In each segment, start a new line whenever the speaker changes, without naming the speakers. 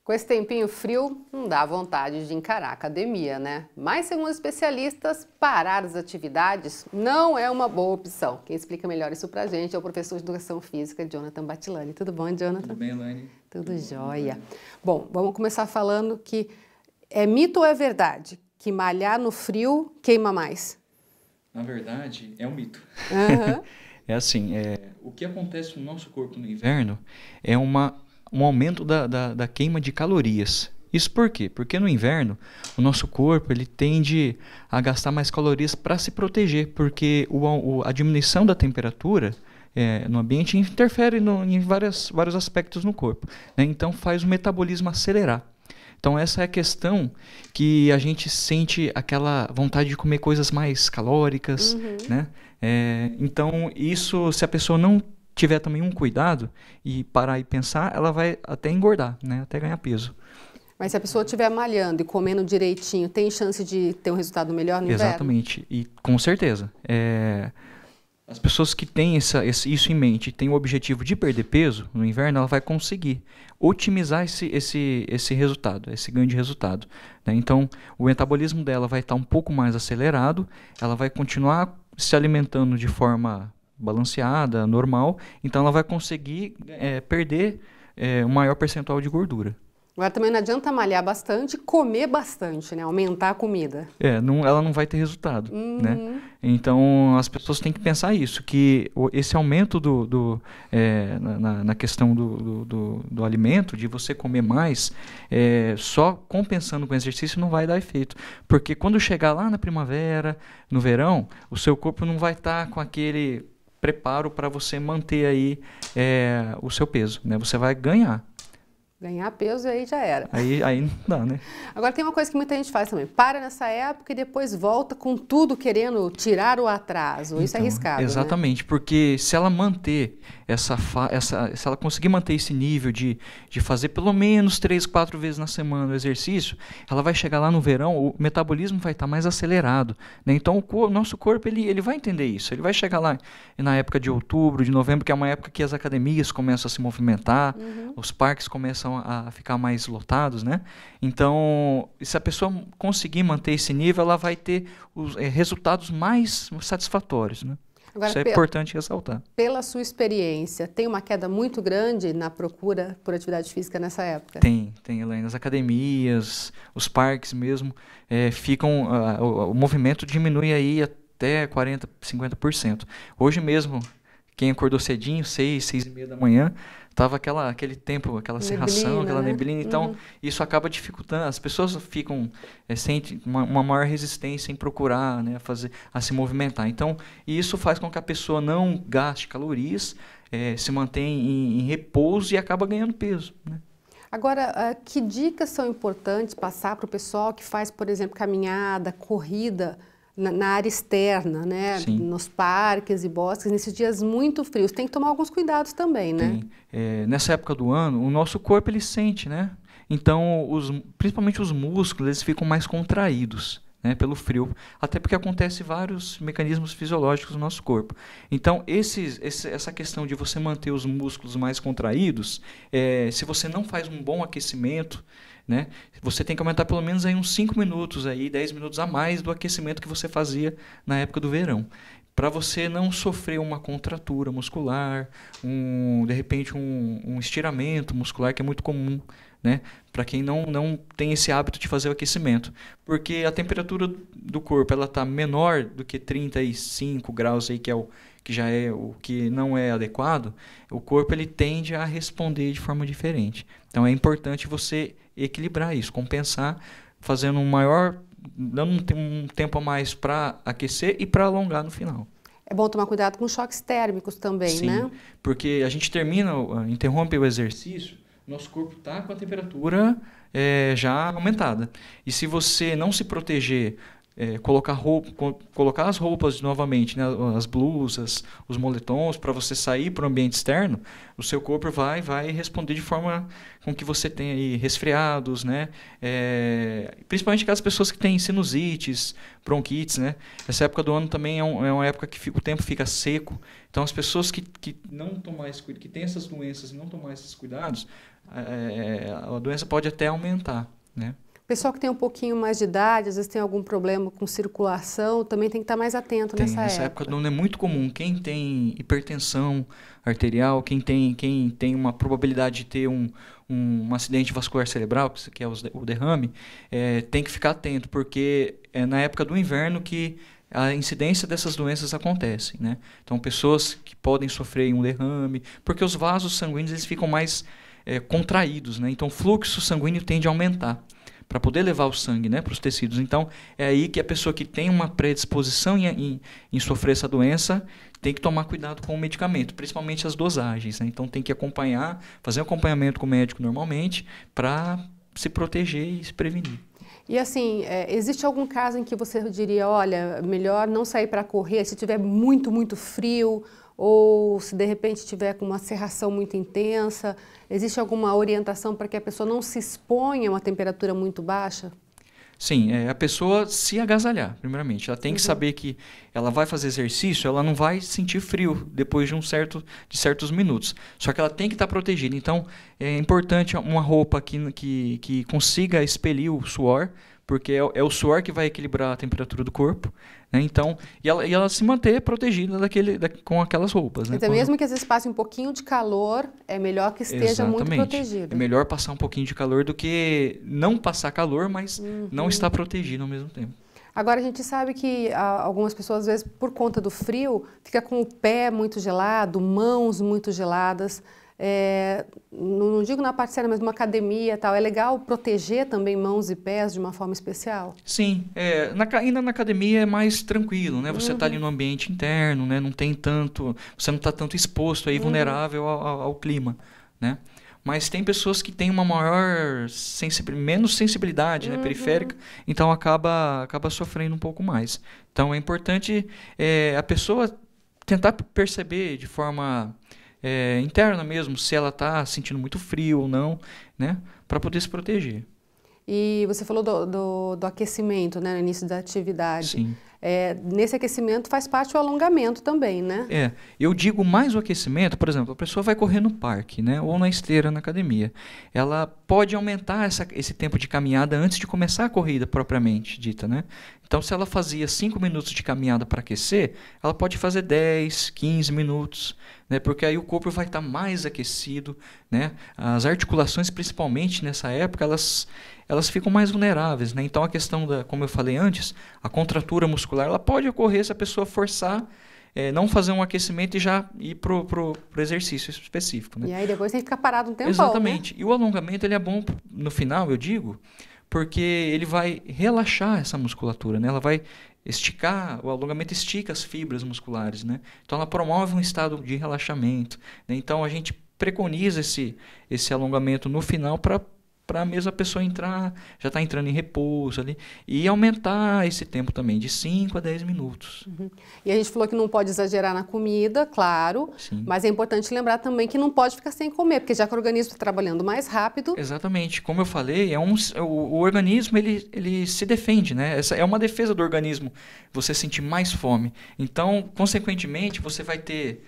Com esse tempinho frio, não dá vontade de encarar a academia, né? Mas, segundo especialistas, parar as atividades não é uma boa opção. Quem explica melhor isso pra gente é o professor de Educação Física, Jonathan Batilani. Tudo bom, Jonathan?
Tudo bem, Elaine?
Tudo jóia. Bom, vamos começar falando que é mito ou é verdade que malhar no frio queima mais?
Na verdade, é um mito.
Uhum.
É assim, o que acontece no nosso corpo no inverno é um aumento da queima de calorias. Isso por quê? Porque no inverno, o nosso corpo ele tende a gastar mais calorias para se proteger, porque a diminuição da temperatura no ambiente interfere em vários aspectos no corpo, né? Então faz o metabolismo acelerar. Então essa é a questão que a gente sente aquela vontade de comer coisas mais calóricas, né? Então isso, se a pessoa não tiver também um cuidado e parar e pensar, ela vai até engordar, né? Até ganhar peso.
Mas se a pessoa estiver malhando e comendo direitinho, tem chance de ter um resultado melhor no inverno?
Exatamente, e com certeza. As pessoas que têm isso em mente, têm o objetivo de perder peso no inverno, ela vai conseguir otimizar esse resultado, esse ganho de resultado, né? Então, o metabolismo dela vai estar um pouco mais acelerado, ela vai continuar se alimentando de forma balanceada, normal, então ela vai conseguir perder um maior percentual de gordura.
Agora também não adianta malhar bastante, comer bastante, né? Aumentar a comida.
Ela não vai ter resultado, né? Então as pessoas têm que pensar isso, que esse aumento na questão do alimento, de você comer mais, só compensando com exercício não vai dar efeito. Porque quando chegar lá na primavera, no verão, o seu corpo não vai estar com aquele preparo para você manter aí o seu peso, né? Você vai ganhar.
Ganhar peso e aí já era.
Aí não dá, né?
Agora tem uma coisa que muita gente faz também. Para nessa época e depois volta com tudo querendo tirar o atraso. Isso é arriscado,
exatamente,
né?
Porque se ela manter se ela conseguir manter esse nível de fazer pelo menos 3, 4 vezes na semana o exercício, ela vai chegar lá no verão, o metabolismo vai estar mais acelerado, né? Então o nosso corpo ele vai entender isso. Ele vai chegar lá na época de outubro, de novembro, que é uma época que as academias começam a se movimentar, os parques começam a ficar mais lotados, né? Então, se a pessoa conseguir manter esse nível, ela vai ter os resultados mais satisfatórios, né?
Agora,
isso é importante ressaltar.
Pela sua experiência, tem uma queda muito grande na procura por atividade física nessa época?
Tem, Elaine. As academias, os parques mesmo, o movimento diminui aí até 40%, 50%. Hoje mesmo, quem acordou cedinho, 6, 6:30 da manhã, tava aquele tempo, aquela cerração, aquela neblina, então isso acaba dificultando, as pessoas sentem uma maior resistência em procurar, né, a se movimentar. Então, isso faz com que a pessoa não gaste calorias, se mantenha em repouso e acaba ganhando peso, né?
Agora, que dicas são importantes passar para o pessoal que faz, por exemplo, caminhada, corrida, na área externa, né?
Sim.
Nos parques e bosques, nesses dias muito frios? Tem que tomar alguns cuidados também, né?
Nessa época do ano, o nosso corpo ele sente, né? Então, principalmente os músculos, eles ficam mais contraídos, né, pelo frio, até porque acontece vários mecanismos fisiológicos no nosso corpo. Então, essa questão de você manter os músculos mais contraídos, se você não faz um bom aquecimento, né, você tem que aumentar pelo menos aí uns 5 minutos, aí, 10 minutos a mais do aquecimento que você fazia na época do verão, para você não sofrer uma contratura muscular, de repente um estiramento muscular, que é muito comum, né, para quem não tem esse hábito de fazer o aquecimento. Porque a temperatura do corpo está menor do que 35 graus, aí, que já é o que não é adequado, o corpo ele tende a responder de forma diferente. Então é importante você equilibrar isso, compensar, fazendo dando um tempo a mais para aquecer e para alongar no final.
É bom tomar cuidado com choques térmicos também,
Sim,
né?
Porque a gente interrompe o exercício, nosso corpo está com a temperatura já aumentada. E se você não se proteger colocar as roupas novamente, né, as blusas, os moletons, para você sair para o ambiente externo, o seu corpo vai responder de forma com que você tenha aí resfriados, né, principalmente aquelas pessoas que têm sinusites, bronquites, né, essa época do ano também é uma época que o tempo fica seco, então as pessoas que não tomam que têm essas doenças e não tomar esses cuidados, a doença pode até aumentar, né.
Pessoal que tem um pouquinho mais de idade, às vezes tem algum problema com circulação, também tem que estar mais atento nessa
época do ano é muito comum. Quem tem hipertensão arterial, quem tem uma probabilidade de ter um acidente vascular cerebral, que é o derrame, tem que ficar atento, porque é na época do inverno que a incidência dessas doenças acontece, né? Então, pessoas que podem sofrer um derrame, porque os vasos sanguíneos eles ficam mais contraídos, né? Então, o fluxo sanguíneo tende a aumentar para poder levar o sangue, né, para os tecidos. Então, é aí que a pessoa que tem uma predisposição em sofrer essa doença tem que tomar cuidado com o medicamento, principalmente as dosagens, né? Então, tem que fazer um acompanhamento com o médico normalmente para se proteger e se prevenir.
E assim, existe algum caso em que você diria, olha, melhor não sair para correr se tiver muito, muito frio, ou se de repente tiver com uma cerração muito intensa? Existe alguma orientação para que a pessoa não se exponha a uma temperatura muito baixa?
Sim, a pessoa se agasalhar, primeiramente. Ela tem que saber que ela vai fazer exercício, ela não vai sentir frio depois de certos minutos. Só que ela tem que estar protegida. Então, é importante uma roupa que consiga expelir o suor, porque é o suor que vai equilibrar a temperatura do corpo, né? Então, e ela se manter protegida com aquelas roupas, né?
Então, mesmo que às vezes passe um pouquinho de calor, é melhor que esteja muito protegida.
É melhor passar um pouquinho de calor do que não passar calor, mas não estar protegido ao mesmo tempo.
Agora, a gente sabe que algumas pessoas, às vezes, por conta do frio, fica com o pé muito gelado, mãos muito geladas. Não digo na parte séria, mas numa academia e tal, é legal proteger também mãos e pés de uma forma especial?
Sim, ainda na academia é mais tranquilo, né? Você está ali no ambiente interno, né? Você não está tanto exposto aí, vulnerável ao clima, né? Mas tem pessoas que têm uma menos sensibilidade, né, periférica, então acaba sofrendo um pouco mais. Então é importante a pessoa tentar perceber de forma interna mesmo, se ela está sentindo muito frio ou não, né, para poder se proteger.
E você falou do aquecimento, né, no início da atividade.
Sim.
Nesse aquecimento faz parte o alongamento também, né?
Eu digo mais o aquecimento, por exemplo, a pessoa vai correr no parque, né, ou na esteira na academia. Ela pode aumentar esse tempo de caminhada antes de começar a corrida propriamente dita, né? Então, se ela fazia 5 minutos de caminhada para aquecer, ela pode fazer 10, 15 minutos, né? Porque aí o corpo vai estar mais aquecido, né? As articulações, principalmente nessa época, elas ficam mais vulneráveis, né? Então, a questão como eu falei antes, a contratura muscular, ela pode ocorrer se a pessoa forçar, não fazer um aquecimento e já ir pro exercício específico, né?
E aí depois tem que ficar parado um tempão,
exatamente.
né?
E o alongamento, ele é bom no final, eu digo, porque ele vai relaxar essa musculatura, né? Ela vai esticar, o alongamento estica as fibras musculares, né? Então ela promove um estado de relaxamento, né? Então a gente preconiza esse alongamento no final para a mesma pessoa já está entrando em repouso ali, e aumentar esse tempo também, de 5 a 10 minutos.
E a gente falou que não pode exagerar na comida, claro,
Sim.
Mas é importante lembrar também que não pode ficar sem comer, porque já que o organismo está trabalhando mais rápido...
Exatamente. Como eu falei, o organismo ele se defende, né? Essa é uma defesa do organismo, você sentir mais fome. Então, consequentemente, você vai ter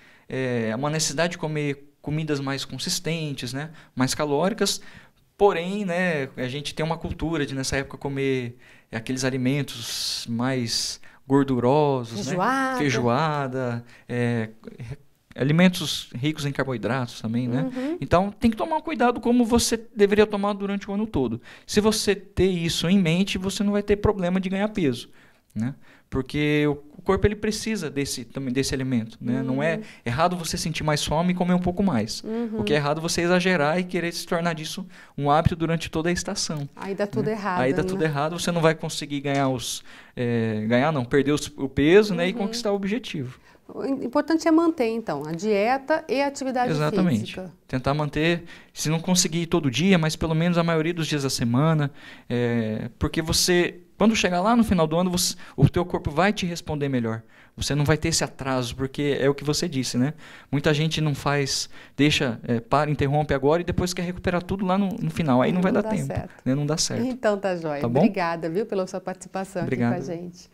uma necessidade de comer comidas mais consistentes, né? Mais calóricas. Porém, né, a gente tem uma cultura de, nessa época, comer aqueles alimentos mais gordurosos,
feijoada,
né? Feijoada, alimentos ricos em carboidratos também, né? Então, tem que tomar cuidado como você deveria tomar durante o ano todo. Se você ter isso em mente, você não vai ter problema de ganhar peso, né? Porque o corpo ele precisa também desse alimento, né? Não é errado você sentir mais fome e comer um pouco mais. O que é errado é você exagerar e querer se tornar disso um hábito durante toda a estação.
Aí dá tudo errado.
Aí dá tudo errado, você não vai conseguir perder o peso, né? E conquistar o objetivo.
O importante é manter, então, a dieta e a atividade física.
Tentar manter, se não conseguir todo dia, mas pelo menos a maioria dos dias da semana, porque você Quando chegar lá no final do ano, o teu corpo vai te responder melhor. Você não vai ter esse atraso, porque é o que você disse, né? Muita gente não faz, interrompe agora e depois quer recuperar tudo lá no final. Aí não vai dar tempo. Né? Não dá certo.
Então tá jóia.
Tá bom?
Obrigada, viu, pela sua participação
Obrigado.
aqui com a gente.